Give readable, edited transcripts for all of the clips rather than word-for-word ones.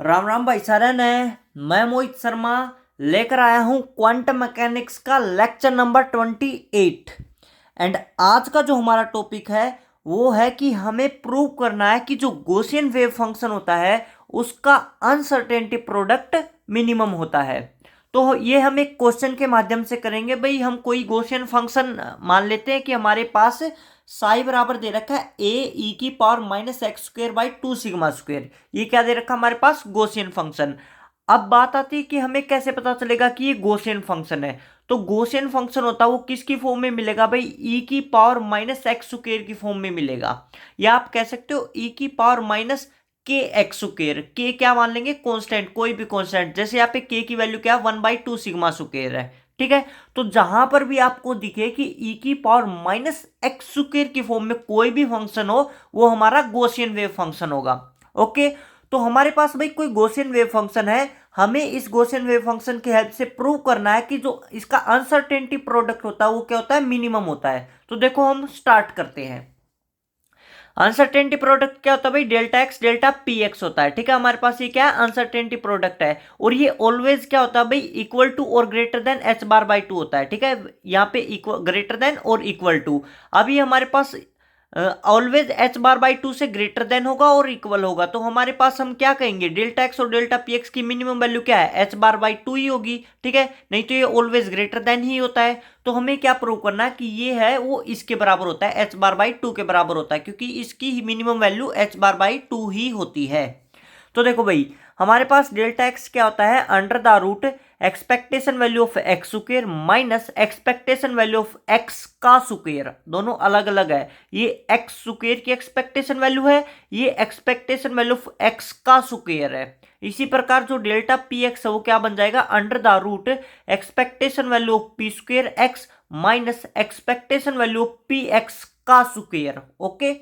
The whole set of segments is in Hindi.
राम राम भाई सारन है। मैं मोहित शर्मा लेकर आया हूं क्वांटम मैकेनिक्स का लेक्चर नंबर 28। एंड आज का जो हमारा टॉपिक है वो है कि हमें प्रूव करना है कि जो गॉसियन वेव फंक्शन होता है उसका अनसर्टेनिटी प्रोडक्ट मिनिमम होता है। तो ये हम एक क्वेश्चन के माध्यम से करेंगे। भाई हम कोई गॉसियन फंक्शन मान लेते हैं कि हमारे पास साई बराबर दे रखा है ए ई की power minus x square by 2 sigma square. ये क्या दे रखा है हमारे पास? Gaussian function. अब बात आती है कि हमें कैसे पता चलेगा कि ये गॉसियन फंक्शन है। तो गॉसियन फंक्शन होता है वो किसकी फॉर्म में मिलेगा भाई? ई की पावर माइनस एक्स स्क्वेयर की फॉर्म में मिलेगा, या आप कह सकते हो ई की पावर माइनस के एक्स स्क्वेयर। के क्या मान लेंगे? कांस्टेंट, कोई भी कांस्टेंट। जैसे यहाँ पे के की वैल्यू क्या है? 1/2 सिग्मा स्क्वेयर है। ठीक है, तो जहां पर भी आपको दिखे कि ई की पावर माइनस एक्स स्क्वेयर की फॉर्म में कोई भी फंक्शन हो वो हमारा गॉसियन वेव फंक्शन होगा। ओके, तो हमारे पास भाई कोई गॉसियन वेव फंक्शन है, हमें इस गॉसियन वेव फंक्शन की हेल्प से प्रूव करना है कि जो इसका अनसर्टेनिटी प्रोडक्ट होता है वो क्या होता है? मिनिमम होता है। तो देखो हम स्टार्ट करते हैं। अनसर्टेनिटी प्रोडक्ट क्या होता है भाई? Delta x delta p x होता है। ठीक है, हमारे पास ये क्या है? अनसर्टेनिटी प्रोडक्ट है। और ये ऑलवेज क्या होता है भाई? इक्वल टू और greater than H bar by 2 होता है। ठीक है, यहाँ पे इक्वल, ग्रेटर देन और इक्वल टू। अभी हमारे पास ऑलवेज एच बार बाई 2 से ग्रेटर देन होगा और इक्वल होगा, तो हमारे पास हम क्या कहेंगे? डेल्टा एक्स और डेल्टा पी एक्स की मिनिमम वैल्यू क्या है? एच बार बाई 2 ही होगी। ठीक है, नहीं तो ये ऑलवेज ग्रेटर देन ही होता है। तो हमें क्या प्रूव करना है कि ये है वो इसके बराबर होता है, एच बार बाई 2 के बराबर होता है, क्योंकि इसकी minimum value H bar by 2 ही होती है। तो देखो भाई, हमारे पास डेल्टा एक्स क्या होता है? Under the root expectation value of x square minus expectation value of x का स्क्वायर। दोनों अलग अलग है। ये एक्स स्क्वायर की एक्सपेक्टेशन वैल्यू है, ये एक्सपेक्टेशन वैल्यू ऑफ एक्स का स्क्वायर है। इसी प्रकार जो डेल्टा पी एक्स है वो क्या बन जाएगा? Under the root expectation value of p square x minus expectation value of p x का स्क्वायर। ओके,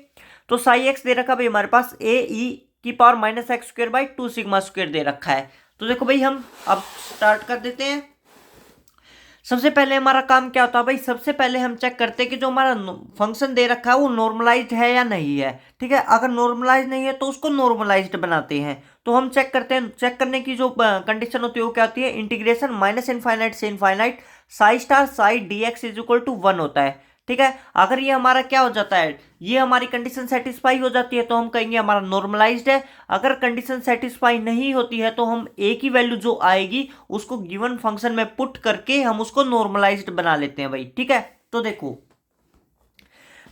तो साई एक्स दे रखा भाई हमारे पास ए ई की power minus x square by 2 sigma square दे रखा है। तो देखो भाई हम अब स्टार्ट कर देते हैं। सबसे पहले हमारा काम क्या होता है भाई? सबसे पहले हम चेक करते हैं कि जो हमारा फंक्शन दे रखा है वो नॉर्मलाइज्ड है या नहीं है। ठीक है, अगर नॉर्मलाइज नहीं है तो उसको नॉर्मलाइज्ड बनाते हैं। तो हम चेक करते हैं। चेक करने की जो कंडीशन होती है वो क्या होती है? इंटीग्रेशन माइनस इनफाइनाइट से infinite psi star psi D x is equal to 1 होता है। ठीक है, अगर ये हमारा क्या हो जाता है, ये हमारी कंडीशन सेटिस्फाई हो जाती है तो हम कहेंगे हमारा नॉर्मलाइज्ड है। अगर कंडीशन सेटिस्फाई नहीं होती है तो हम ए की वैल्यू जो आएगी उसको गिवन फंक्शन में पुट करके हम उसको नॉर्मलाइज्ड बना लेते हैं भाई। ठीक है, तो देखो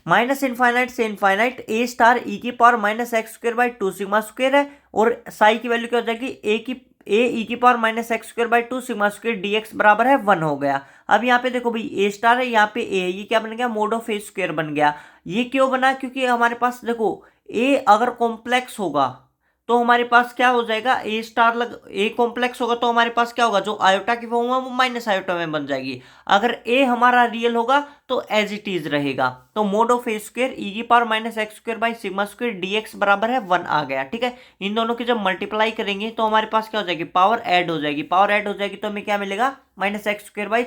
माइनस इनफाइनाइट से इनफाइनाइट ए स्टार ई की power minus x square by 2 sigma square है, और साई की वैल्यू क्या हो जाएगी? ए ई की power minus x square by 2 sigma square D x बराबर है 1 हो गया। अब यहाँ पे देखो भाई ए स्टार है, यहाँ पे ए, ये क्या बन गया? मोड ऑफ ए स्क्वायर बन गया। ये क्यों बना? क्योंकि हमारे पास देखो ए अगर कॉम्प्लेक्स होगा तो हमारे पास क्या हो जाएगा? ए स्टार ए कॉम्प्लेक्स होगा तो हमारे पास क्या होगा? जो आयोटा की फॉर्म है वो माइनस आयोटा में बन जाएगी। अगर ए हमारा रियल होगा तो एज इट इज रहेगा। तो mode of A square e की power minus x square by sigma square D x बराबर है 1 आ गया। ठीक है, इन दोनों की जब मल्टीप्लाई करेंगे तो हमारे पास क्या हो जाएगी? पावर ऐड हो जाएगी। पावर ऐड हो जाएगी तो हमें क्या मिलेगा? Minus x square by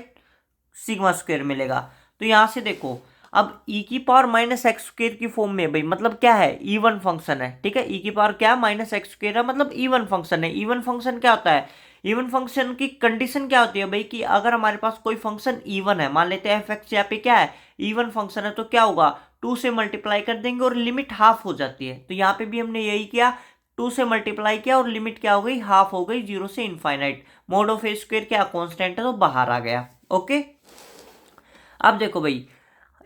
sigma square मिलेगा। तो यहां से देखो अब e की पावर माइनस एक्स स्क्वायर की फॉर्म में भाई मतलब क्या है? इवन फंक्शन है। ठीक है, e की पावर क्या? माइनस एक्स स्क्वायर है, मतलब इवन फंक्शन है। इवन फंक्शन क्या होता है? इवन फंक्शन की कंडीशन क्या होती है भाई? कि अगर हमारे पास कोई फंक्शन इवन है, मान लेते हैं एफ एक्स, यहाँ पे क्या है? इवन फंक्शन है, तो क्या होगा? 2 से मल्टीप्लाई कर देंगे और लिमिट हाफ हो जाती है। तो यहाँ पे भी हमने यही किया, 2 से मल्टीप्लाई किया और लिमिट क्या हो गई? हाफ हो गई, 0 से infinite. Mode of A square क्या? कॉन्स्टेंट है तो बाहर आ गया। ओके, अब देखो भाई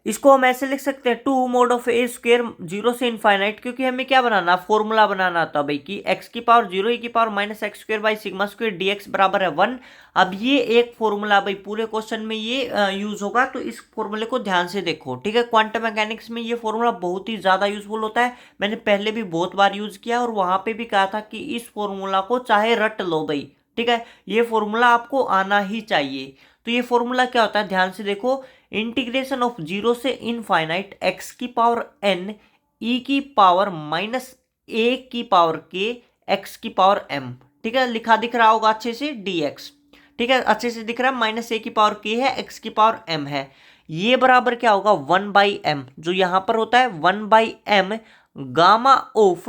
इसको हम ऐसे लिख सकते हैं 2 मोड ऑफ ए स्क्वायर 0 से इनफाइनाइट, क्योंकि हमें क्या बनाना? फॉर्मूला बनाना था भाई कि x की पावर 0 e की power minus x square by sigma square D x बराबर है 1। अब ये एक फॉर्मूला भाई पूरे क्वेश्चन में ये यूज होगा, तो इस फॉर्मूले को ध्यान से देखो। ठीक है, क्वांटम मैकेनिक्स में ये फॉर्मूला बहुत ही ज्यादा यूजफुल होता है। मैंने पहले भी बहुत बार यूज किया और वहां पे भी कहा था कि इस फॉर्मूला को चाहे रट लो भाई। ठीक है, ये फॉर्मूला आपको आना ही चाहिए। तो ये फॉर्मूला क्या होता है? ध्यान से देखो, इंटीग्रेशन ऑफ 0 से इनफाइनाइट एक्स की पावर एन ई की पावर माइनस ए की पावर के एक्स की पावर एम। ठीक है, लिखा दिख रहा होगा अच्छे से डी एक्स। ठीक है, अच्छे से दिख रहा है, माइनस ए की पावर के है, एक्स की पावर एम है। ये बराबर क्या होगा? 1/m, जो यहां पर होता है 1/m gamma of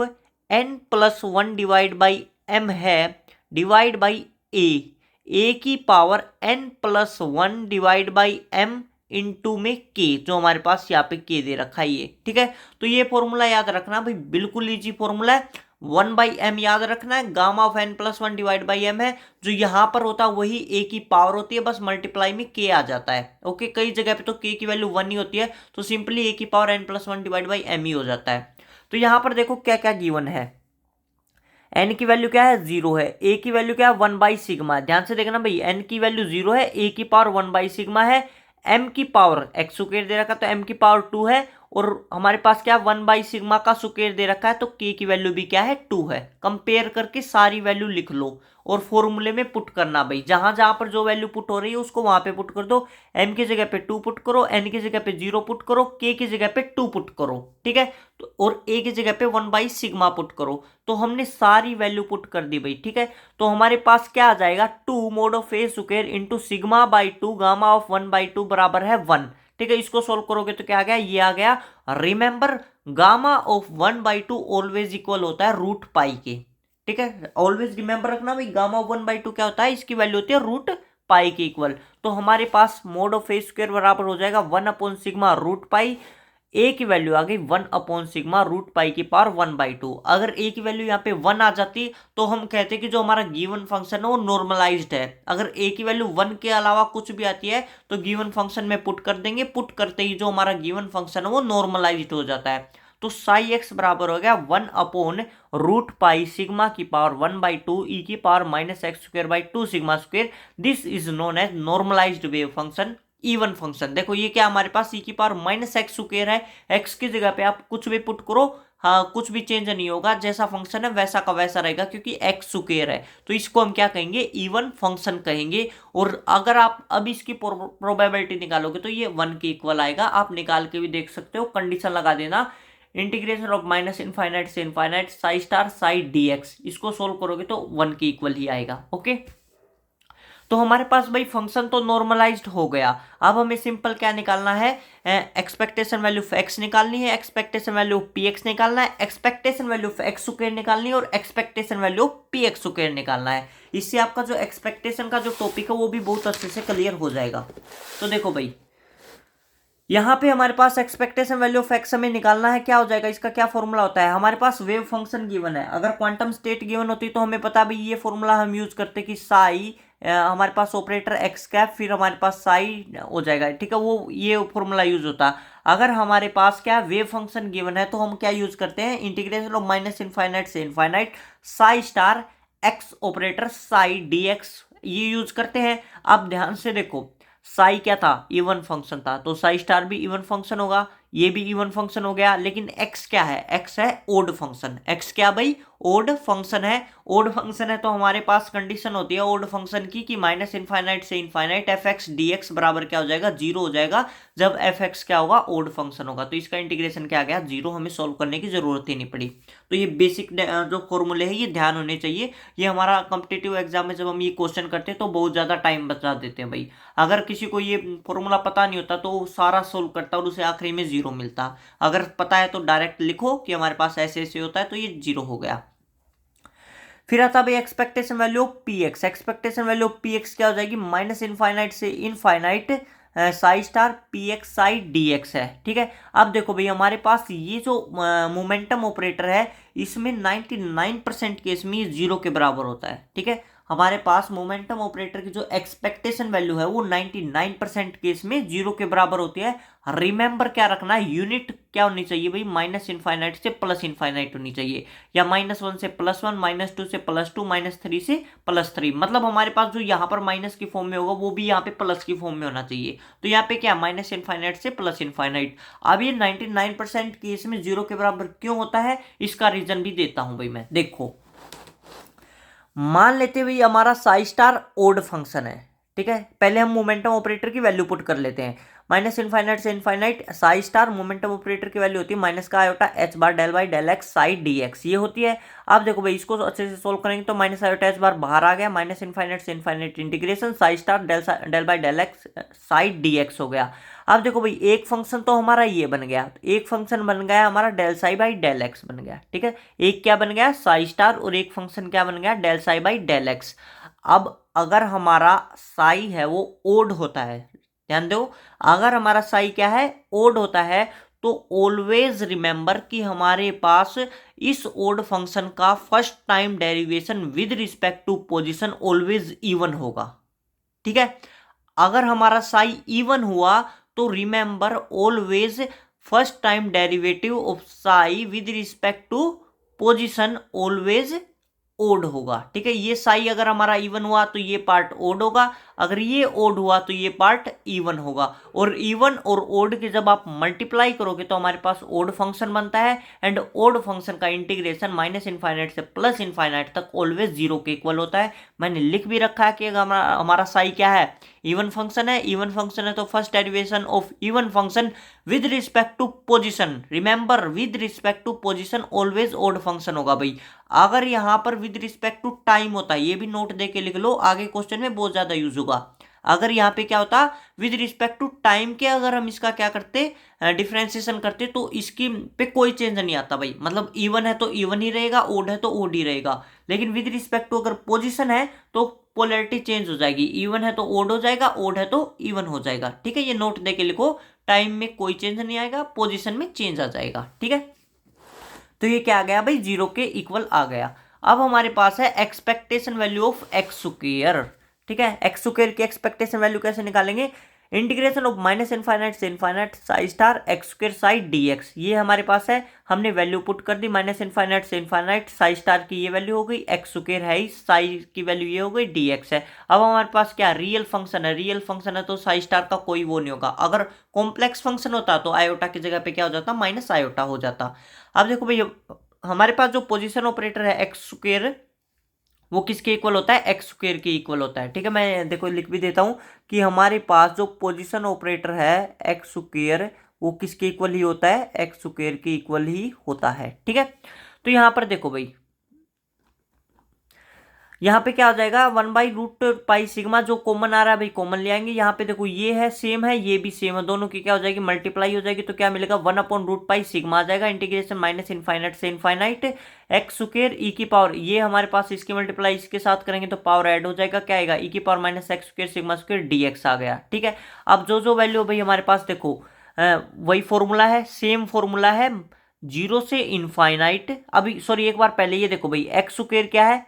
n+1 divide by m है डिवाइड बाई ए की power n+1 divide by m into में k, जो हमारे पास यहाँ पे k दे रखा है ये, ठीक है। तो ये फॉर्मूला याद रखना भाई, बिल्कुल इजी फॉर्मूला है। 1/m याद रखना है, gamma of n+1 divide by m है, जो यहां पर होता है वही a की पावर होती है, बस मल्टीप्लाई में k आ जाता है। ओके, कई जगह पे तो k की वैल्यू 1 ही होती है, तो सिंपली a की power n+1 divide by m ही हो जाता है। तो यहां पर देखो क्या क्या गिवन है। n की वैल्यू क्या है, 0 है। a की वैल्यू क्या है, 1/सिग्मा। ध्यान से देखना भाई, n की वैल्यू 0 है, a की पावर 1/सिग्मा है, m की पावर x स्क्वायर दे रखा है तो m की पावर 2 है, और हमारे पास क्या 1/सिग्मा का स्क्वायर दे रखा है, तो k की वैल्यू भी क्या है, 2 है। कंपेयर करके सारी वैल्यू लिख लो और फॉर्मूले में पुट करना भाई, जहां जहां पर जो वैल्यू पुट हो रही है उसको वहां पे पुट कर दो। m की जगह पे 2 पुट करो, n की जगह पे 0 पुट करो, k की जगह पे 2 पुट करो, ठीक है। तो और a की जगह पे 1/सिग्मा पुट करो। तो हमने सारी वैल्यू पुट कर दी भाई, ठीक है। तो हमारे पास क्या आ जाएगा, 2 mod of a square into sigma by 2 gamma of 1/2 बराबर है 1, ठीक है। इसको सोल्व करोगे तो क्या आ गया, ये आ गया। Remember, gamma of 1/2 always equal होता है रूट पाई के, ठीक है। ऑलवेज रिमेंबर रखना भाई, गामा ऑफ 1/2 क्या होता है, इसकी वैल्यू होती है रूट पाई के इक्वल। तो हमारे पास मोड ऑफ ए स्क्वायर बराबर हो जाएगा 1/सिग्मा रूट पाई। ए की वैल्यू आ गई 1/सिग्मा रूट पाई की पावर 1/2। अगर ए की वैल्यू यहाँ पे 1 आ जाती तो हम कहते कि जो हमारा गिवन फंक्शन है वो नॉर्मलाइज्ड है। अगर ए की वैल्यू 1 के अलावा कुछ भी आती है तो गिवन फंक्शन में पुट कर देंगे, पुट करते ही जो हमारा गिवन फंक्शन है वो नॉर्मलाइज्ड हो जाता है। तो साई एक्स बराबर हो गया 1/√पाई सिग्मा की पावर 1/2 ई की power -x²/2 sigma square. This is known as normalised wave function, even function. देखो ये क्या हमारे पास ई की पावर -x² है, x की जगह पे आप कुछ भी पुट करो, हाँ कुछ भी चेंज नहीं होगा, जैसा फंक्शन है वैसा का वैसा रहेगा, क्योंकि x² है। तो इसको हम क्या कहेंगे, इवन फंक्शन कहेंगे। और अगर आप अब इसकी प्रोबेबिलिटी निकालोगे तो ये 1 के इक्वल आएगा। आप निकाल के भी देख सकते हो, कंडीशन लगा देना, इंटीग्रेशन ऑफ -इनफाइनाइट से infinite psi star Sai dx, इसको सोल्व करोगे तो 1 के इक्वल ही आएगा। ओके, तो हमारे पास भाई फंक्शन तो नॉर्मलाइज्ड हो गया। अब हमें सिंपल क्या निकालना है, एक्सपेक्टेशन वैल्यू ऑफ x निकालनी है, एक्सपेक्टेशन वैल्यू ऑफ px निकालना है, expectation value of x square निकालनी है, और expectation value of px square निकालना है। इससे आपका जो एक्सपेक्टेशन का जो टॉपिक है वो भी बहुत अच्छे से क्लियर हो जाएगा। तो देखो भाई, यहाँ पे हमारे पास एक्सपेक्टेशन वैल्यू ऑफ एक्स हमें निकालना है, क्या हो जाएगा, इसका क्या फॉर्मूला होता है। हमारे पास वेव फंक्शन गिवन है, अगर क्वांटम स्टेट गिवन होती तो हमें पता भाई ये फॉर्मूला हम यूज करते कि साई हमारे पास ऑपरेटर एक्स कैप, फिर हमारे पास साई हो जाएगा, ठीक है, वो ये फॉर्मूला यूज होता। अगर हमारे पास क्या वेव फंक्शन गिवन है तो हम क्या यूज करते हैं, इंटीग्रेशन ऑफ -इनफाइनाइट से infinite psi star x operator Sai dx, ये यूज करते हैं। अब ध्यान से देखो, साई क्या था, इवन फंक्शन था, तो साई स्टार भी इवन फंक्शन होगा, ये भी इवन फंक्शन हो गया। लेकिन एक्स क्या है, एक्स है ओड फंक्शन। एक्स क्या भाई, ओड फंक्शन है। ओड फंक्शन है तो हमारे पास कंडीशन होती है ओड फंक्शन की कि -इनफाइनाइट से इनफाइनाइट fx dx बराबर क्या हो जाएगा, 0 हो जाएगा, जब fx क्या होगा, ओड फंक्शन होगा। तो इसका इंटीग्रेशन क्या आ गया, 0, हमें सोल्व करने की जरूरत ही नहीं पड़ी। तो ये बेसिक जो फॉर्मूले है ये ध्यान होने चाहिए। ये हमारा कॉम्पिटिटिव एग्जाम में जब हम ये क्वेश्चन करते हैं तो बहुत ज्यादा टाइम बचा देते हैं भाई। अगर किसी को ये फॉर्मूला पता नहीं होता तो वो सारा सोल्व करता और उसे आखिरी में 0 मिलता। अगर पता है तो डायरेक्ट लिखो कि हमारे पास ऐसे ऐसे होता है, तो ये 0 हो गया। फिर आता है expectation value of p x. Expectation value of p x क्या हो जाएगी, -इनफाइनाइट से infinite psi star P x psi D x है, ठीक है। अब देखो भाई, हमारे पास ये जो मोमेंटम ऑपरेटर है इसमें 99% केस में 0 के बराबर होता है, ठीक है। हमारे पास मोमेंटम ऑपरेटर की जो एक्सपेक्टेशन वैल्यू है वो 99% केस में 0 के बराबर होती है। रिमेंबर क्या रखना है, यूनिट क्या होनी चाहिए भाई, -इनफाइनाइट से +इनफाइनाइट होनी चाहिए, या -1 से +1, -2 से +2, -3 से +3। मतलब हमारे पास जो यहाँ पर माइनस की फॉर्म में होगा वो भी यहाँ पे प्लस की फॉर्म में होना चाहिए। तो यहाँ पे क्या, -इनफाइनाइट से +इनफाइनाइट। अब ये 99% केस में 0 के बराबर क्यों होता है, इसका रीजन भी देता हूं भाई मैं। देखो, मान लेते हुए हमारा साई स्टार ओड फंक्शन है, ठीक है। पहले हम मोमेंटम ऑपरेटर की वैल्यू पुट कर लेते हैं। माइनस इनफाइनाइट से infinite psi star momentum operator की वैल्यू होती है माइनस का iota h bar del by del x psi D x, ये होती है। अब देखो भाई इसको अच्छे से सोल्व करेंगे तो माइनस आयोटा एच बार बाहर आ गया, माइनस इनफाइनाइट से infinite integration psi star del by del x psi D x हो गया। अब देखो भाई एक फंक्शन तो हमारा ये बन गया, एक फंक्शन बन गया हमारा del psi by del x बन गया, ठीक है। एक क्या बन गया साई स्टार और एक फंक्शन क्या बन गया del psi by del x. अब अगर हमारा साई है वो ओड होता है, ध्यान दो, अगर हमारा साई क्या है ओड होता है तो ऑलवेज रिमेंबर कि हमारे पास इस ओड फंक्शन का first time derivation with respect to position always even होगा, ठीक है। अगर हमारा साई इवन हुआ तो remember always first time derivative of psi with respect to position always odd होगा, ठीक है। ये साई अगर हमारा इवन हुआ तो ये पार्ट ओड होगा, अगर ये ओड हुआ तो ये पार्ट इवन होगा। और इवन और ओड के जब आप मल्टीप्लाई करोगे तो हमारे पास ओड फंक्शन बनता है, एंड ओड फंक्शन का इंटीग्रेशन माइनस इनफाइनाइट से प्लस इनफाइनाइट तक ऑलवेज जीरो के इक्वल होता है। मैंने लिख भी रखा है कि अगर हमारा साई क्या है इवन फंक्शन है, इवन फंक्शन है तो first derivation of even function with respect to position, remember with respect to position always odd function होगा भाई। अगर यहां पर विद रिस्पेक्ट टू टाइम होता है, ये भी नोट दे के लिख लो, आगे क्वेश्चन में बहुत ज्यादा यूज होगा। अगर यहाँ पे क्या होता विद रिस्पेक्ट टू टाइम के अगर हम इसका क्या करते डिफरेंशिएशन करते तो इसकी पे कोई चेंज नहीं आता भाई, मतलब इवन है तो इवन ही रहेगा, ओड है तो ओड ही रहेगा। लेकिन विद रिस्पेक्ट टू अगर पोजीशन है तो पोलैरिटी चेंज हो जाएगी, इवन है तो ओड हो जाएगा, ओड है तो इवन हो जाएगा, ठीक है। ये नोट दे के लिखो, टाइम में कोई चेंज नहीं आएगा, पोजीशन में चेंज आ जाएगा, ठीक है। तो ये क्या आ गया भाई जीरो के इक्वल आ गया। अब हमारे पास है expectation value of x square, ठीक है। एक्स स्क्वायर की एक्सपेक्टेशन वैल्यू कैसे निकालेंगे, इंटीग्रेशन ऑफ माइनस इनफाइनाइट से infinite psi star x square psi D x, ये हमारे पास है, हमने वैल्यू पुट कर दी, माइनस इनफाइनाइट से इनफाइनाइट साई स्टार की ये वैल्यू हो गई, एक्स स्क्वायर है ही, साई की वैल्यू ये हो गई, डी एक्स है। अब हमारे पास क्या रियल फंक्शन है, रियल फंक्शन है तो साई स्टार का कोई वो नहीं होगा, अगर कॉम्प्लेक्स फंक्शन होता तो आयोटा की जगह पे क्या हो जाता माइनस आयोटा हो जाता। अब देखो भाई हमारे पास जो पोजीशन ऑपरेटर है एक्स स्क्वायर वो किसके इक्वल होता है एक्स स्क्वायर के इक्वल होता है, ठीक है। मैं देखो लिख भी देता हूं कि हमारे पास जो पोजीशन ऑपरेटर है एक्स स्क्वायर वो किसके इक्वल ही होता है एक्स स्क्वायर के इक्वल ही होता है, ठीक है। तो यहां पर देखो भाई यहाँ पे क्या हो जाएगा 1/√पाई सिग्मा, जो कॉमन आ रहा है भाई कॉमन ले आएंगे। यहाँ पे देखो ये है सेम है, ये भी सेम है, दोनों की क्या हो जाएगी मल्टीप्लाई हो जाएगी, तो क्या मिलेगा 1/√पाई सिग्मा आ जाएगा। इंटीग्रेशन माइनस इनफाइनाइट से इनफाइनाइट एक्स स्क्वायर ई की पावर, ये हमारे पास इसकी मल्टीप्लाई इसके साथ करेंगे तो पावर ऐड हो जाएगा, क्या आएगा ई की power minus x square sigma square D x आ गया, ठीक है। अब जो जो वैल्यू भाई हमारे पास देखो वही फॉर्मूला है, सेम फॉर्मूला है, जीरो से इनफाइनाइट। अभी सॉरी एक बार पहले ये देखो भाई एक्स स्क्वायर क्या है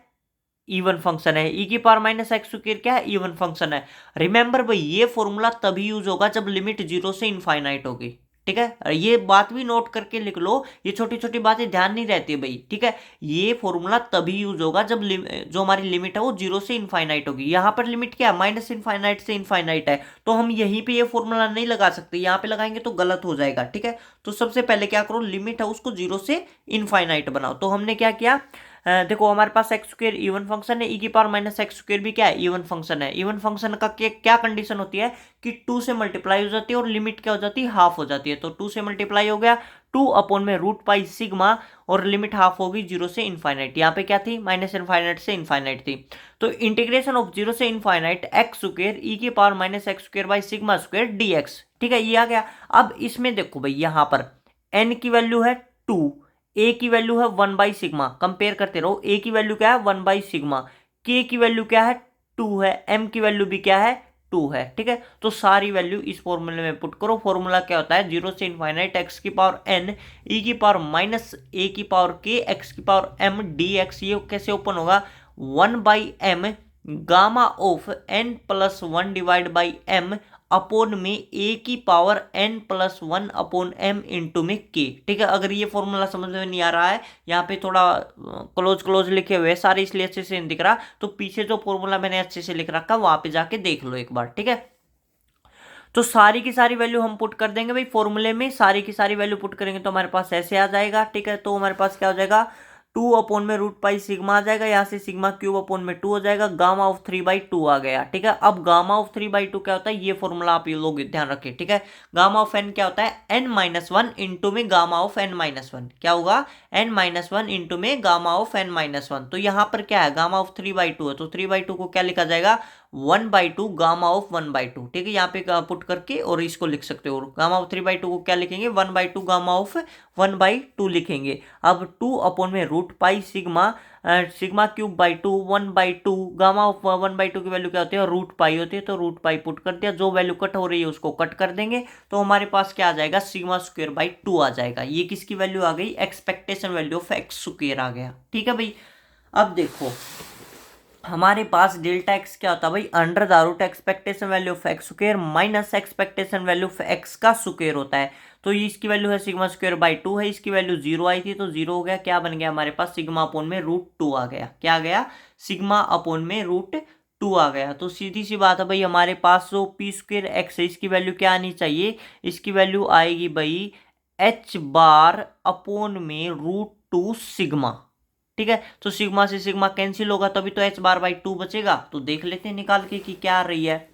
इवन फंक्शन है, ई की पावर माइनस एक्स स्क्वायर क्या है इवन फंक्शन है। रिमेंबर भाई ये फॉर्मूला तभी यूज होगा जब लिमिट जीरो से इनफाइनाइट होगी, ठीक है। ये बात भी नोट करके लिख लो, ये छोटी छोटी बातें ध्यान नहीं रहती है भाई, ठीक है। ये फॉर्मूला तभी यूज होगा जब जो हमारी लिमिट है वो जीरो से इनफाइनाइट होगी। यहाँ पर लिमिट क्या है माइनस इनफाइनाइट से इनफाइनाइट है, तो हम यहीं पे ये फॉर्मूला नहीं लगा सकते, यहाँ पे लगाएंगे तो गलत हो जाएगा, ठीक है। तो सबसे पहले क्या करो लिमिट है उसको जीरो से इनफाइनाइट बनाओ। तो हमने क्या किया देखो हमारे पास एक्स स्क्वायर इवन फंक्शन है, ई की पावर माइनस एक्स स्क्वायर भी क्या है इवन फंक्शन है। इवन फंक्शन का क्या कंडीशन होती है कि 2 से मल्टीप्लाई हो जाती है और लिमिट क्या हो जाती है हाफ हो जाती है, तो 2 से मल्टीप्लाई हो गया 2/√पाई सिग्मा और लिमिट हाफ होगी जीरो से इनफाइनाइट, यहाँ पे क्या थी माइनस इनफाइनाइट से इनफाइनाइट थी। तो इंटीग्रेशन ऑफ जीरो से इनफाइनाइट एक्स स्क्वायर ई की power minus x square by sigma square D x, ठीक है ये आ गया। अब इसमें देखो भाई यहाँ पर एन की वैल्यू है 2, ए की वैल्यू है 1/सिग्मा, कंपेयर करते रहो, ए की वैल्यू क्या है 1/सिग्मा, के की वैल्यू क्या है 2 है, एम की वैल्यू भी क्या है 2 है, ठीक है। तो सारी वैल्यू इस फॉर्मूले में पुट करो, फॉर्मूला क्या होता है जीरो से इनफाइनाइट एक्स की पावर एन ई की पावर माइनस ए की पावर के एक्स की पावर एम डी एक्स, ये कैसे ओपन होगा 1/m gamma of n+1 divide by m upon में ए की power n+1 upon M into में के, ठीक है। अगर ये फॉर्मूला समझ में नहीं आ रहा है, यहाँ पे थोड़ा क्लोज लिखे हुए सारे इसलिए अच्छे से नहीं दिख रहा, तो पीछे जो फॉर्मूला मैंने अच्छे से लिख रखा वहां पे जाके देख लो एक बार, ठीक है। तो सारी की सारी वैल्यू हम पुट कर देंगे भाई फॉर्मूले में, सारी की सारी वैल्यू पुट करेंगे तो हमारे पास ऐसे आ जाएगा, ठीक है। तो हमारे पास क्या हो जाएगा 2 अपॉन में रूट पाई सिग्मा आ जाएगा, यहाँ से सिग्मा क्यूब अपॉन में 2 हो जाएगा, गामा ऑफ 3/2 आ गया। ठीक है, अब गामा ऑफ 3/2 क्या होता है, ये फॉर्मूला आप ये लोग ध्यान रखें। ठीक है, गामा ऑफ n क्या होता है, n-1 इंटू में गामा ऑफ n-1, क्या होगा, n-1 इंटू में गामा ऑफ n-1। तो यहाँ पर क्या है, गामा ऑफ 3/2 है, तो 3/2 को क्या लिखा जाएगा, 1/2 गामा ऑफ 1/2। ठीक है, यहाँ पे पुट करके और इसको लिख सकते हो, गामा ऑफ 3/2 को क्या लिखेंगे, 1/2 गामा ऑफ 1/2 लिखेंगे। अब 2 अपॉन में root pi sigma sigma cube by 2 1/2 gamma of 1/2 की वैल्यू क्या होती है, रूट पाई होती है, तो रूट पाई पुट कर दिया, जो वैल्यू कट हो रही है उसको कट कर देंगे, तो हमारे पास क्या आ जाएगा, सिग्मा स्क्वायर बाई 2 आ जाएगा। ये किसकी वैल्यू आ गई, expectation value of x square आ गया। ठीक है भाई, अब देखो हमारे पास डेल्टा एक्स क्या होता है भाई, under the root expectation value of x square minus expectation value of x का स्क्वायर होता है। तो ये इसकी वैल्यू है सिग्मा स्क्वायर बाई 2 है, इसकी वैल्यू 0 आई थी तो 0 हो गया, क्या बन गया हमारे पास, सिग्मा अपॉन में रूट 2 आ गया। क्या आ गया, सिग्मा अपॉन में रूट 2 आ गया। तो सीधी सी बात है भाई, हमारे पास जो पी स्क्वायर एक्स है इसकी वैल्यू क्या आनी चाहिए, इसकी वैल्यू आएगी भाई एच बार अपॉन में रूट 2 सिग्मा। ठीक है, तो सिग्मा से सिग्मा कैंसिल होगा, तभी तो एच बार बाई 2 बचेगा। तो देख लेते हैं निकाल के कि क्या आ रही है।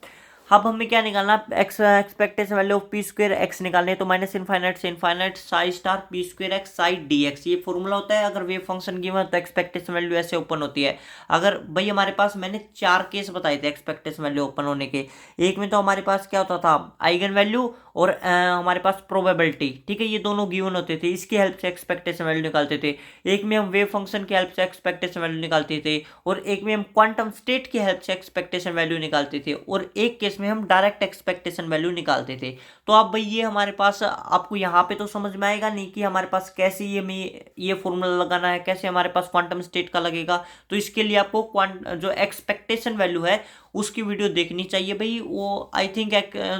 अब हमें क्या निकालना, x expectation value of p square x निकालने है, तो माइनस इनफाइनाइट से infinite psi star P square x psi D x, ये फॉर्मूला होता है। अगर वेव फंक्शन गिवन तो एक्सपेक्टेशन वैल्यू ऐसे ओपन होती है। अगर भाई हमारे पास मैंने 4 केस बताए थे एक्सपेक्टेशन वैल्यू ओपन होने के, एक में तो हमारे पास क्या होता था, आइगन वैल्यू और हमारे पास प्रोबेबिलिटी। ठीक है, ये दोनों गिवन होते थे, इसकी हेल्प से एक्सपेक्टेशन वैल्यू निकालते थे। एक में हम वेव फंक्शन की हेल्प से एक्सपेक्टेशन वैल्यू निकालते थे, और एक में हम क्वांटम स्टेट की हेल्प से एक्सपेक्टेशन वैल्यू निकालते थे, और एक केस में हम डायरेक्ट एक्सपेक्टेशन वैल्यू निकालते थे। तो अब भाई ये हमारे पास, आपको यहाँ पे तो समझ में आएगा नहीं कि हमारे पास कैसे ये फॉर्मूला लगाना है, कैसे हमारे पास क्वांटम स्टेट का लगेगा। तो इसके लिए आपको जो एक्सपेक्टेशन वैल्यू है उसकी वीडियो देखनी चाहिए भाई। वो आई थिंक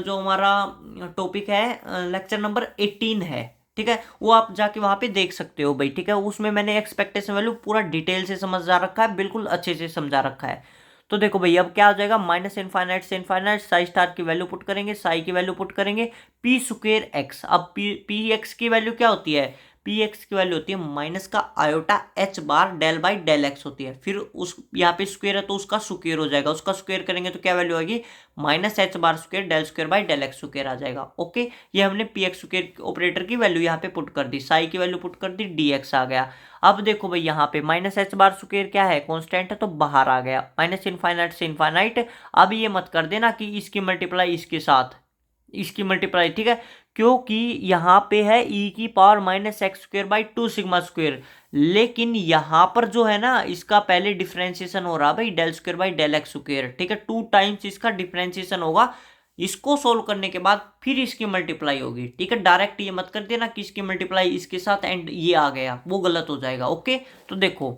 जो हमारा टॉपिक है लेक्चर नंबर 18 है। ठीक है, वो आप जाके वहां पे देख सकते हो भाई। ठीक है, उसमें मैंने एक्सपेक्टेशन वैल्यू पूरा डिटेल से समझा रखा है, बिल्कुल अच्छे से समझा रखा है। तो देखो भाई, अब क्या हो जाएगा, माइनस इनफाइनाइट से इनफाइनाइट साई स्टार की वैल्यू पुट करेंगे, साई की वैल्यू पुट करेंगे, पी स्क्वायर एक्स। अब पी एक्स की वैल्यू क्या होती है, पी एक्स की वैल्यू होती है माइनस का iota h bar del by del x होती है। फिर उस यहाँ पे स्क्वायर है तो उसका स्क्वायर हो जाएगा, उसका स्क्वायर करेंगे तो क्या वैल्यू आएगी, minus H bar square del square by del x square आ जाएगा। ओके, ये हमने पी एक्स स्क्वायर ऑपरेटर की वैल्यू यहाँ पे पुट कर दी, साई की वैल्यू पुट कर दी, डी एक्स आ गया। अब देखो भाई, यहाँ पे माइनस एच बार स्क्वायर क्या है, कॉन्स्टेंट है, तो बाहर आ गया, माइनस इनफाइनाइट से इनफाइनाइट। अब ये मत कर देना कि इसकी मल्टीप्लाई इसके साथ, इसकी मल्टीप्लाई। ठीक है, क्योंकि यहाँ पे है ई की power minus x square by 2 sigma square, लेकिन यहाँ पर जो है ना, इसका पहले डिफरेंशिएशन हो रहा है भाई del square by del x square. ठीक है, 2 टाइम्स इसका डिफरेंशिएशन होगा, इसको सोल्व करने के बाद फिर इसकी मल्टीप्लाई होगी। ठीक है, डायरेक्ट ये मत कर देना कि इसकी मल्टीप्लाई इसके साथ एंड ये आ गया, वो गलत हो जाएगा। ओके, तो देखो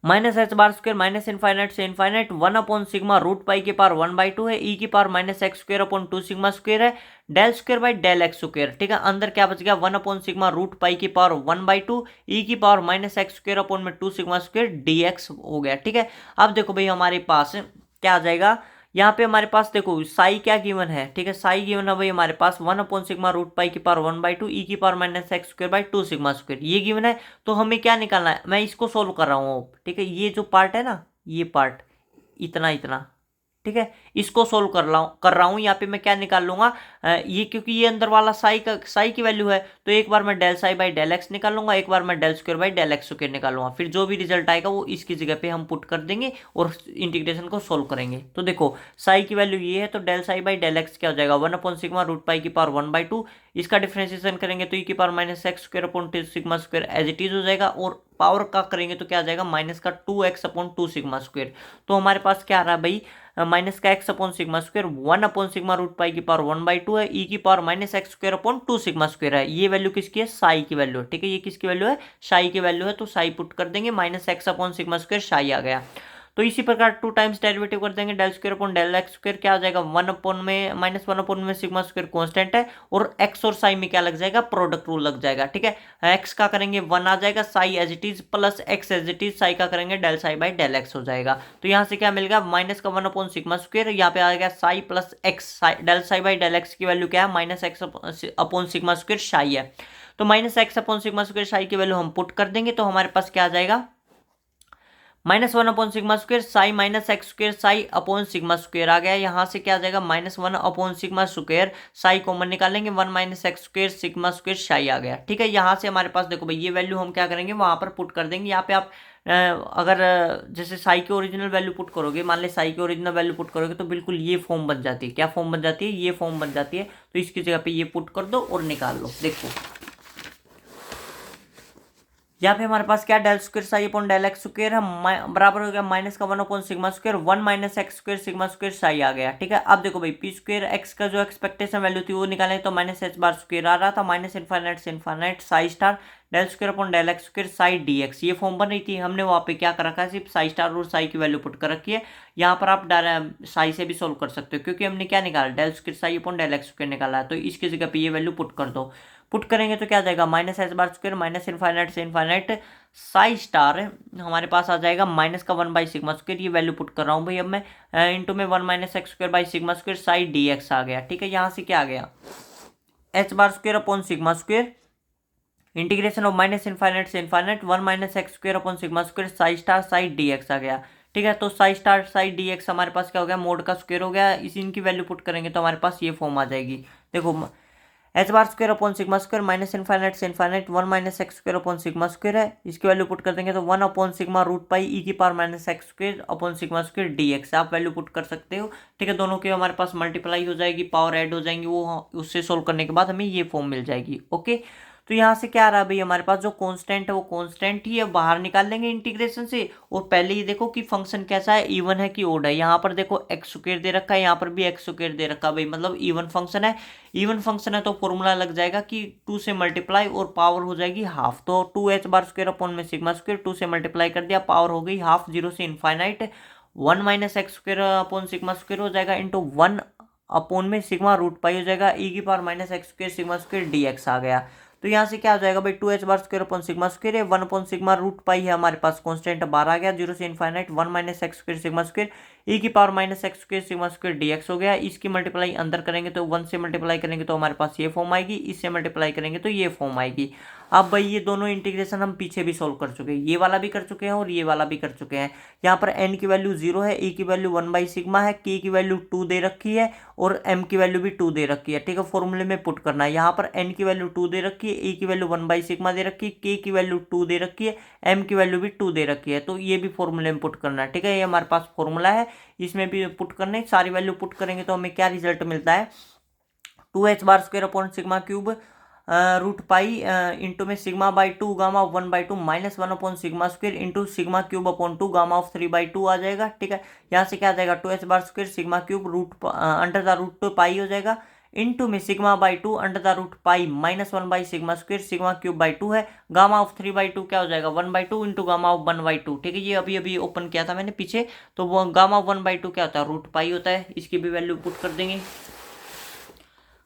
minus H bar square minus infinite से infinite 1 upon sigma root pi के पावर 1/2 है, ई की power minus x square upon 2 sigma square है, del square by del x square. ठीक है, अंदर क्या बच गया, 1 अपॉन सिग्मा रूट पाई की पावर 1/2, ई की power minus x square upon में 2 सिग्मा स्क्वायर डी एक्स हो गया। ठीक है, अब देखो भाई हमारे पास क्या आ जाएगा, यहाँ पे हमारे पास देखो साई क्या गिवन है। ठीक है, साई गिवन है भाई हमारे पास 1 अपॉन सिग्मा रूट पाई की पावर 1/2, ई की power minus x square by 2 sigma square, ये गिवन है। तो हमें क्या निकालना है, मैं इसको सोल्व कर रहा हूँ। ठीक है, ये जो पार्ट है ना, ये पार्ट इतना इतना, ठीक है, इसको सोल्व कर रहा हूँ। यहाँ पे मैं क्या निकाल लूंगा, ये क्योंकि ये अंदर वाला साई की वैल्यू है, तो एक बार मैं del psi by del x निकाल लूंगा, एक बार मैं del square by del x square निकाल लूंगा। फिर जो भी रिजल्ट आएगा वो इसकी जगह पे हम पुट कर देंगे और इंटीग्रेशन को सोल्व करेंगे। तो देखो साई की वैल्यू ये है, तो del psi by del x क्या हो जाएगा, 1 अपॉन सिग्मा रूट पाई की पावर 1/2, इसका डिफरेंशिएशन करेंगे तो ई की power minus x square upon 2 sigma square as it is हो जाएगा, और पावर का करेंगे तो क्या आ जाएगा, माइनस का 2x अपॉन 2 सिग्मा स्क्वायर। तो हमारे पास क्या आ रहा है भाई, माइनस का x upon sigma square 1 upon sigma root pi की पावर 1/2 है, ई की power minus x square upon 2 sigma square है। ये वैल्यू किसकी है, साई की वैल्यू। ठीक है, ये किसकी वैल्यू है, साई की वैल्यू है, तो साई पुट कर देंगे, minus x upon sigma square psi आ गया। तो इसी प्रकार 2 टाइम्स डेरिवेटिव कर देंगे del square upon del x square, क्या आ जाएगा 1 अपॉन में माइनस 1 अपॉन में सिग्मा स्क्वायर कांस्टेंट है, और एक्स और साई में क्या लग जाएगा, प्रोडक्ट रूल लग जाएगा। ठीक है, एक्स का करेंगे 1 आ जाएगा, psi as it is plus x as it is, psi का करेंगे del psi by del x हो जाएगा। तो यहाँ से क्या मिलेगा, माइनस का 1 अपॉन सिग्मा स्क्वायर, यहाँ पे आ गया psi plus x, del psi by del x की वैल्यू क्या है, minus x upon sigma square psi है। तो minus x upon sigma square psi की वैल्यू हम पुट कर देंगे, तो हमारे पास क्या आ जाएगा, minus 1 upon sigma square psi minus x square psi upon sigma square आ गया। यहाँ से क्या आ जाएगा, minus 1 upon sigma square psi common निकालेंगे, 1 minus x square sigma square psi आ गया। ठीक है, यहाँ से हमारे पास देखो भाई ये वैल्यू हम क्या करेंगे, वहां पर पुट कर देंगे। यहाँ पे आप अगर जैसे साई की ओरिजिनल वैल्यू पुट करोगे, मान ले साई की ओरिजिनल वैल्यू पुट करोगे, तो बिल्कुल ये फॉर्म बन जाती है। क्या फॉर्म बन जाती है, ये फॉर्म बन जाती है। तो इसकी जगह पे ये पुट कर दो और निकाल लो। देखो यहाँ पे हमारे पास क्या, del square psi upon del x square है, बराबर हो गया माइनस का 1 upon sigma square, 1 minus x square sigma square psi आ गया। ठीक है, अब देखो भाई पी स्क्वायर एक्स का जो एक्सपेक्टेशन वैल्यू थी वो निकालें, तो माइनस एच बार स्क्वायर आ रहा था, माइनस इनफाइनाइट से infinite psi star del square upon del x square psi D x, ये फॉर्म बन रही थी। हमने वहाँ पे क्या कर रखा है, सिर्फ साई स्टार और साई की वैल्यू पुट कर रखी है। यहाँ पर आप साई से भी सोल्व कर सकते हो, क्योंकि हमने क्या निकाला, del square psi upon del x square निकाला है। तो इसकी जगह पे ये वैल्यू पुट कर दो। पुट करेंगे तो क्या आ जाएगा, minus H bar square minus infinite से इनफाइनाइट साई स्टार हमारे पास आ जाएगा माइनस का 1 बाई सिग्मा स्क्वायर, ये वैल्यू पुट कर रहा हूँ भाई अब मैं, इंटू में 1 minus x square by sigma square psi D x आ गया। ठीक है, यहाँ से क्या आ गया, H bar square upon sigma square integration of minus infinite से infinite 1 minus x square upon sigma square psi star psi D x आ गया। ठीक है, तो psi star psi D x हमारे पास क्या हो गया, मोड का स्क्वायर हो गया। इसी इनकी वैल्यू पुट करेंगे तो हमारे पास ये फॉर्म आ जाएगी। देखो h bar square upon sigma square minus infinite से infinite 1 minus x square upon sigma square है, इसकी वैल्यू पुट कर देंगे तो 1 upon sigma root pi e की power minus x square upon sigma square D x आप वैल्यू पुट कर सकते हो। ठीक है, दोनों की हमारे पास मल्टीप्लाई हो जाएगी, पावर ऐड हो जाएंगी, वो उससे सोल्व करने के बाद हमें ये फॉर्म मिल जाएगी। ओके, तो यहाँ से क्या आ रहा है भाई, हमारे पास जो कांस्टेंट है वो कांस्टेंट ही है, बाहर निकाल लेंगे इंटीग्रेशन से। और पहले ही देखो कि फंक्शन कैसा है, इवन है कि ओड है। यहाँ पर देखो एक्स स्क्वायर दे रखा है, यहाँ पर भी एक्स स्क्वायर दे रखा है भाई, मतलब इवन फंक्शन है। इवन फंक्शन है तो फॉर्मूला लग जाएगा कि 2 से मल्टीप्लाई और पावर हो जाएगी हाफ। तो 2 एच बार स्क्वायर अपॉन में सिग्मा स्क्वायर 2 से मल्टीप्लाई कर दिया, पावर हो गई हाफ, 0 से infinite 1 minus x square upon sigma square हो जाएगा, इंटू 1 अपॉन में सिग्मा रूट पाई हो जाएगा, ई की power minus x square sigma square D x आ गया। तो यहाँ से क्या हो जाएगा भाई, 2 h bar square upon sigma square है, 1 अपॉन सिग्मा रूट पाई है हमारे पास, कांस्टेंट बाहर आ गया, 0 से infinite 1 minus x square sigma square e की power minus x square sigma square D x हो गया। इसकी मल्टीप्लाई अंदर करेंगे तो 1 से मल्टीप्लाई करेंगे तो हमारे पास ये फॉर्म आएगी, इससे मल्टीप्लाई करेंगे तो ये फॉर्म आएगी। अब भाई ये दोनों इंटीग्रेशन हम पीछे भी सोल्व कर चुके हैं, ये वाला भी कर चुके हैं और ये वाला भी कर चुके हैं। यहाँ पर एन की वैल्यू 0 है, ई की वैल्यू 1 बाई सिग्मा है, के की वैल्यू 2 दे रखी है और एम की वैल्यू भी 2 दे रखी है। ठीक है, फॉर्मूले में पुट करना है। यहाँ पर एन की वैल्यू 2 दे रखी है, ई की वैल्यू 1 बाई सिग्मा दे रखी है, के की वैल्यू 2 दे रखी है, एम की वैल्यू भी 2 दे रखी है। तो ये भी फॉर्मूले में पुट करना है। ठीक है, ये हमारे पास फॉर्मूला है, इसमें भी पुट करने, सारी वैल्यू पुट करेंगे तो हमें क्या रिजल्ट मिलता है, 2 h bar square upon sigma cube root pi into में sigma by 2 gamma of 1 by 2 minus 1 upon sigma square into sigma cube upon 2 gamma of 3 by 2 आ जाएगा। ठीक है, यहाँ से क्या आ जाएगा, 2 h bar square sigma cube root under the root 2 pi हो जाएगा, इंटू में sigma by 2 under the root pi minus 1 by sigma square sigma cube by 2 है, गामा ऑफ 3 बाई 2 क्या हो जाएगा 1 by 2 into gamma of 1 by 2। ठीक है, ये अभी अभी ओपन किया था मैंने पीछे, तो वो गामा ऑफ 1 बाई 2 क्या होता है, रूट पाई होता है। इसकी भी वैल्यू पुट कर देंगे,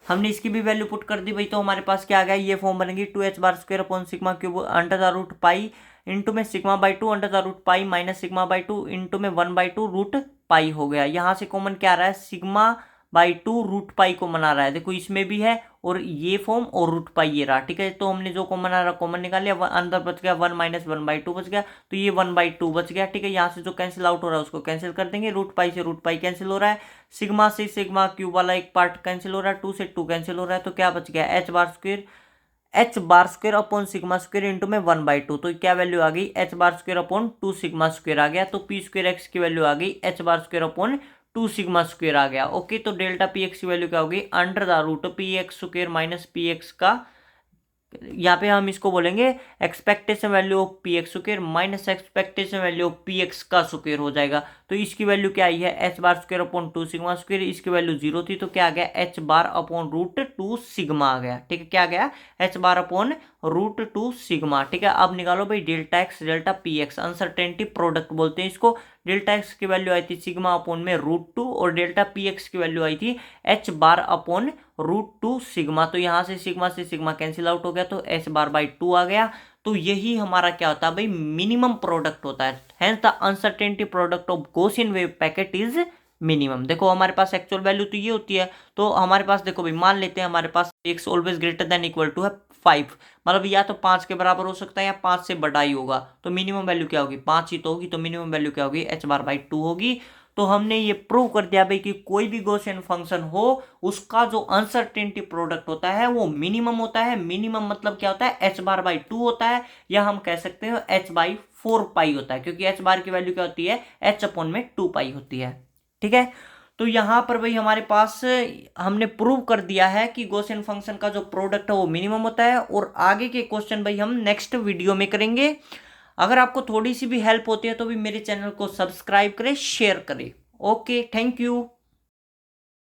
हमने इसकी भी वैल्यू पुट कर दी भाई, तो हमारे पास क्या आ गया, ये फॉर्म बनेगी 2 h bar square upon sigma cube under the root pi into में sigma by 2 under the root pi minus sigma by 2 into में 1 बाई 2 रूट पाई हो गया। यहाँ से कॉमन क्या आ रहा है, सिग्मा बाई 2 रूट पाई को मना रहा है, देखो इसमें भी है और ये फॉर्म और रूट पाई ये रहा। ठीक है, तो हमने जो कॉमन आ रहा कॉमन निकाल लिया, अंदर बच गया 1 माइनस 1 बाई 2 बच गया, तो ये 1 बाई 2 बच गया। ठीक है, यहाँ से जो कैंसिल आउट हो रहा है उसको कैंसिल कर देंगे, रूट पाई से रूट पाई कैंसिल हो रहा है, सिग्मा से सिग्मा क्यूब वाला एक पार्ट कैंसिल हो रहा है, 2 से 2 कैंसिल हो रहा है, तो क्या बच गया H bar square upon sigma square into में 1 बाई 2। तो क्या वैल्यू आ गई, h bar square upon 2 sigma square आ गया। तो पी स्क्वायर एक्स की वैल्यू आ गई h bar square upon 2 sigma square आ गया। ओके, तो डेल्टा पी एक्स की वैल्यू क्या होगी, under the root p x square minus p x का, यहाँ पे हम इसको बोलेंगे expectation value of p x square minus expectation value of p x का स्क्वायर हो जाएगा। तो इसकी वैल्यू क्या आई है, h bar square upon 2 sigma square, इसकी वैल्यू 0 थी तो क्या आ गया, H bar upon root 2 sigma आ गया। ठीक है, क्या आ गया, H bar upon root 2 sigma. ठीक है, अब निकालो भाई delta x delta p x, uncertainty product बोलते हैं इसको। डेल्टा एक्स की वैल्यू आई थी सिग्मा अपॉन में √2 और डेल्टा पी एक्स की वैल्यू आई थी एच बार अपॉन √2 सिग्मा। तो यहाँ से सिग्मा कैंसिल आउट हो गया तो एच बार बाई 2 आ गया। तो यही हमारा क्या होता है भाई, मिनिमम प्रोडक्ट होता है। Hence the uncertainty product of Gaussian wave packet is minimum. देखो हमारे पास एक्चुअल वैल्यू तो ये होती है, तो हमारे पास देखो भाई मान लेते हैं हमारे पास x always greater than equal to है 5, मतलब या तो 5 के बराबर हो सकता है या 5 से बड़ा ही होगा। तो मिनिमम वैल्यू क्या होगी, 5 ही तो होगी। तो मिनिमम वैल्यू क्या होगी, h बार बाई 2 होगी। तो हमने ये प्रूव कर दिया भाई कि कोई भी गॉसियन फंक्शन हो उसका जो अनसर्टेनिटी प्रोडक्ट होता है वो मिनिमम होता है। मिनिमम मतलब क्या होता है, h बार बाई 2 होता है, या हम कह सकते हो h बाई 4 पाई होता है, क्योंकि h बार की वैल्यू क्या होती है, h अपॉन में 2 पाई होती है। ठीक है, तो यहां पर भाई हमारे पास हमने प्रूव कर दिया है कि गॉसियन फंक्शन का जो प्रोडक्ट है वो मिनिमम होता है। और आगे के क्वेश्चन भाई हम नेक्स्ट वीडियो में करेंगे। अगर आपको थोड़ी सी भी हेल्प होती है तो भी मेरे चैनल को सब्सक्राइब करें, शेयर करें। Okay, thank you.